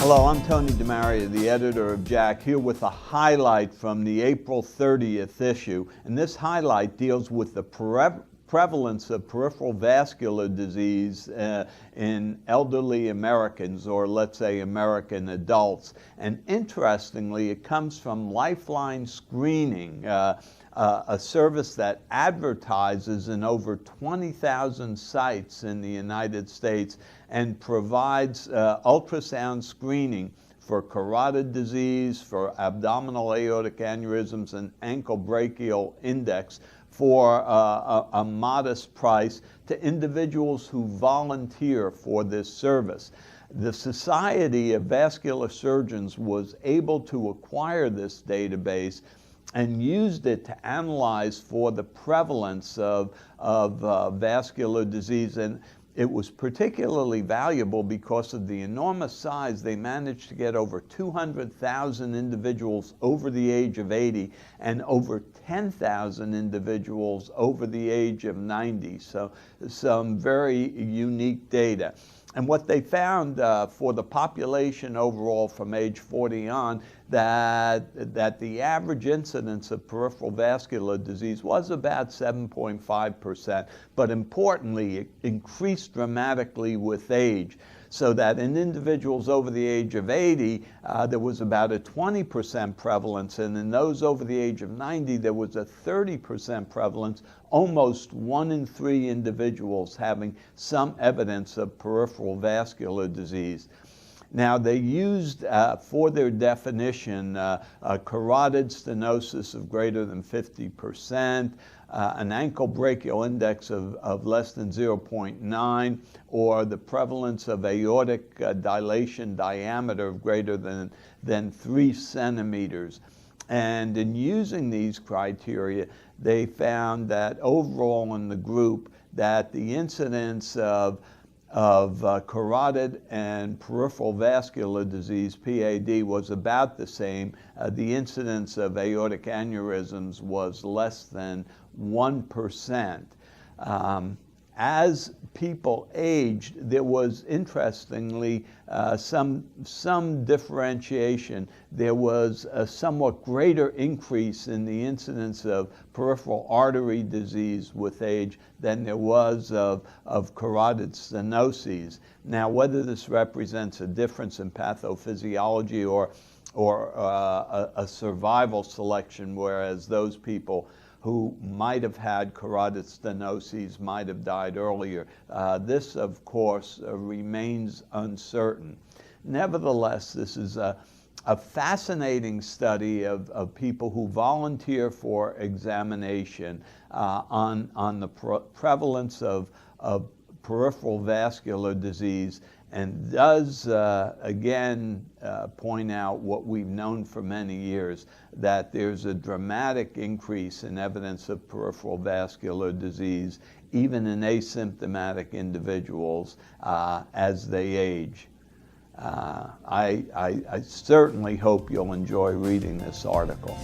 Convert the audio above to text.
Hello, I'm Tony DeMaria, the editor of JACC, here with a highlight from the April 30th issue. And this highlight deals with the prevalence of peripheral vascular disease in elderly Americans, or let's say American adults. And interestingly, it comes from Lifeline Screening, a service that advertises in over 20,000 sites in the United States and provides ultrasound screening for carotid disease, for abdominal aortic aneurysms, and ankle brachial index for a modest price to individuals who volunteer for this service. The Society of Vascular Surgeons was able to acquire this database and used it to analyze for the prevalence of vascular disease. And it was particularly valuable because of the enormous size. They managed to get over 200,000 individuals over the age of 80 and over 10,000 individuals over the age of 90. So some very unique data. And what they found for the population overall from age 40 on, that the average incidence of peripheral vascular disease was about 7.5%, but importantly, it increased dramatically with age. So that in individuals over the age of 80, there was about a 20% prevalence, and in those over the age of 90, there was a 30% prevalence, almost 1 in 3 individuals having some evidence of peripheral vascular disease. Now, they used, for their definition, a carotid stenosis of greater than 50%, an ankle brachial index of less than 0.9, or the prevalence of aortic dilation diameter of greater than 3 centimeters. And in using these criteria, they found that overall in the group that the incidence of carotid and peripheral vascular disease, PAD, was about the same. The incidence of aortic aneurysms was less than 1%. As people aged, there was, interestingly, some differentiation. There was a somewhat greater increase in the incidence of peripheral artery disease with age than there was of carotid stenoses. Now, whether this represents a difference in pathophysiology or a survival selection, whereas those people who might have had carotid stenoses might have died earlier. This, of course, remains uncertain. Nevertheless, this is a fascinating study of people who volunteer for examination on the prevalence of peripheral vascular disease, and does again point out what we've known for many years, that there's a dramatic increase in evidence of peripheral vascular disease, even in asymptomatic individuals as they age. I certainly hope you'll enjoy reading this article.